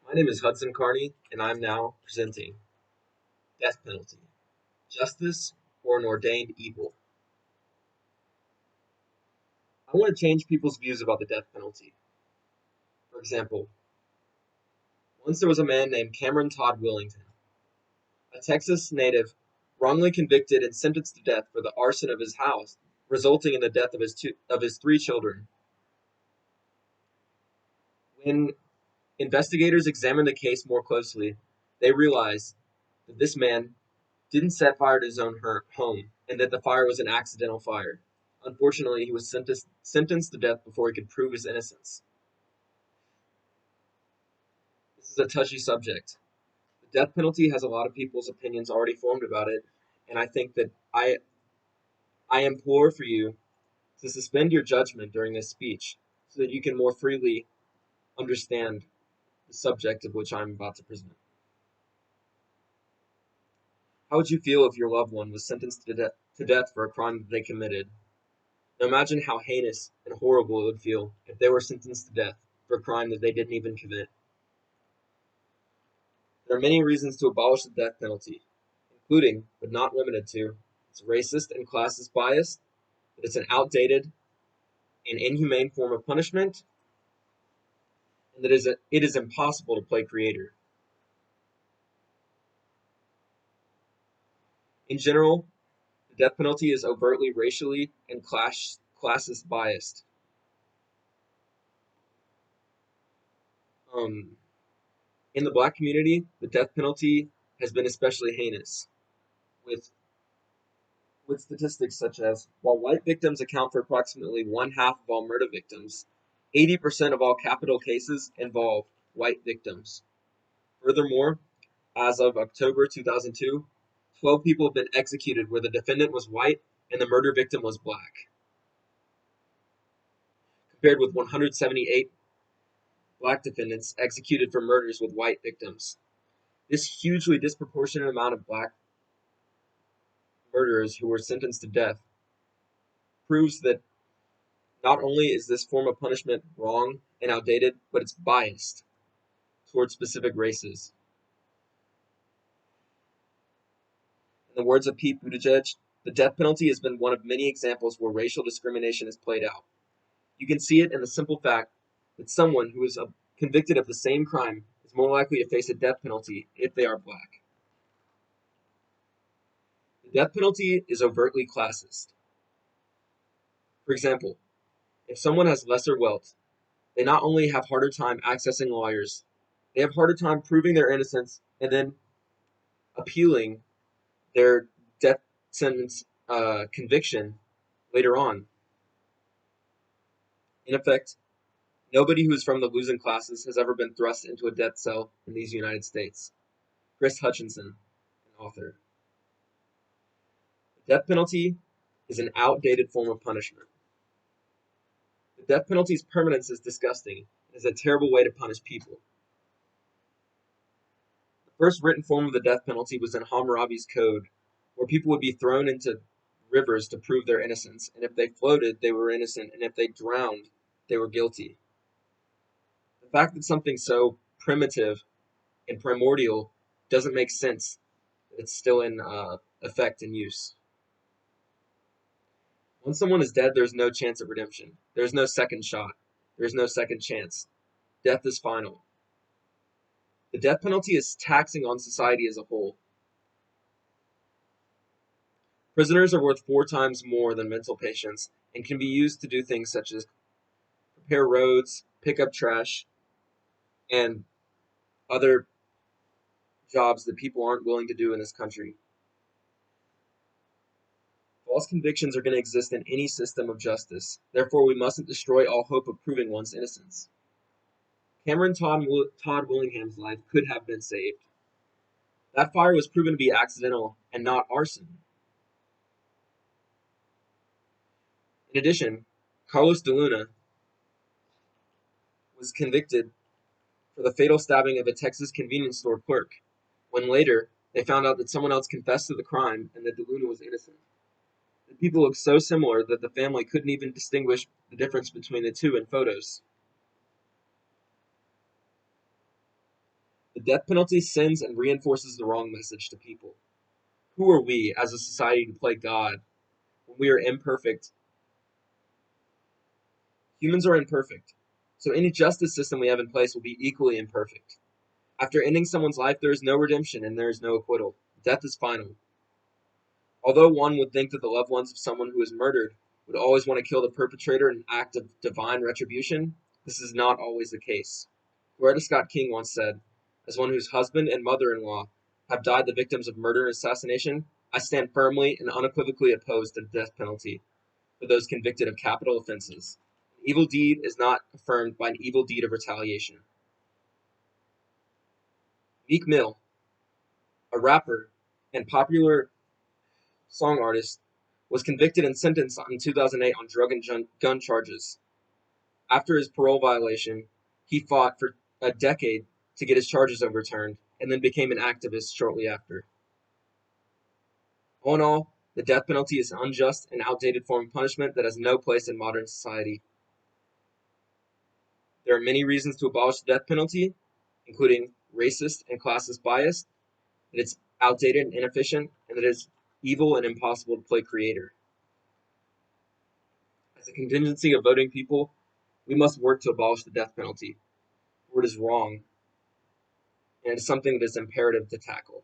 My name is Hudson Carney, and I'm now presenting Death Penalty, Justice or an Ordained Evil. I want to change people's views about the death penalty. For example, once there was a man named Cameron Todd Willington, a Texas native wrongly convicted and sentenced to death for the arson of his house, resulting in the death of his three children. When investigators examined the case more closely, they realized that this man didn't set fire to his own home, and that the fire was an accidental fire. Unfortunately, he was sentenced to death before he could prove his innocence. This is a touchy subject. The death penalty has a lot of people's opinions already formed about it, and I think that I implore for you to suspend your judgment during this speech so that you can more freely understand the subject of which I'm about to present. How would you feel if your loved one was sentenced to death for a crime that they committed? Now imagine how heinous and horrible it would feel if they were sentenced to death for a crime that they didn't even commit. There are many reasons to abolish the death penalty, including, but not limited to, it's racist and classist bias, that it's an outdated and inhumane form of punishment, and that it is impossible to play creator. In general, the death penalty is overtly racially and classist biased. In the black community, the death penalty has been especially heinous, with statistics such as while white victims account for approximately one half of all murder victims, 80% of all capital cases involve white victims. Furthermore, as of October 2002, 12 people have been executed where the defendant was white and the murder victim was black, compared with 178 black defendants executed for murders with white victims. This hugely disproportionate amount of black murderers who were sentenced to death proves that not only is this form of punishment wrong and outdated, but it's biased towards specific races. In the words of Pete Buttigieg, the death penalty has been one of many examples where racial discrimination is played out. You can see it in the simple fact that someone who is convicted of the same crime is more likely to face a death penalty if they are black. The death penalty is overtly classist. For example, if someone has lesser wealth, they not only have harder time accessing lawyers, they have harder time proving their innocence and then appealing their death sentence conviction later on. In effect, nobody who is from the losing classes has ever been thrust into a death cell in these United States. Chris Hutchinson, an author. The death penalty is an outdated form of punishment. The death penalty's permanence is disgusting and is a terrible way to punish people. The first written form of the death penalty was in Hammurabi's code, where people would be thrown into rivers to prove their innocence, and if they floated, they were innocent, and if they drowned, they were guilty. The fact that something so primitive and primordial doesn't make sense that it's still in effect and use. Once someone is dead, there's no chance of redemption. There's no second shot. There's no second chance. Death is final. The death penalty is taxing on society as a whole. Prisoners are worth 4 times more than mental patients and can be used to do things such as repair roads, pick up trash, and other jobs that people aren't willing to do in this country. False convictions are going to exist in any system of justice. Therefore, we mustn't destroy all hope of proving one's innocence. Cameron Todd Willingham's life could have been saved. That fire was proven to be accidental and not arson. In addition, Carlos de Luna was convicted for the fatal stabbing of a Texas convenience store clerk, when later they found out that someone else confessed to the crime and that de Luna was innocent. The people looked so similar that the family couldn't even distinguish the difference between the two in photos. The death penalty sends and reinforces the wrong message to people. Who are we as a society to play God when we are imperfect? Humans are imperfect, so any justice system we have in place will be equally imperfect. After ending someone's life, there is no redemption and there is no acquittal. Death is final. Although one would think that the loved ones of someone who is murdered would always want to kill the perpetrator in an act of divine retribution, this is not always the case. Loretta Scott King once said, "As one whose husband and mother-in-law have died the victims of murder and assassination, I stand firmly and unequivocally opposed to the death penalty for those convicted of capital offenses. An evil deed is not affirmed by an evil deed of retaliation." Meek Mill, a rapper and popular song artist, was convicted and sentenced in 2008 on drug and gun charges. After his parole violation, he fought for a decade to get his charges overturned and then became an activist shortly after. All in all, the death penalty is an unjust and outdated form of punishment that has no place in modern society. There are many reasons to abolish the death penalty, including racist and classist bias, that it's outdated and inefficient, and that it's evil and impossible to play creator. As a contingency of voting people, we must work to abolish the death penalty, for it is wrong, and it is something that is imperative to tackle.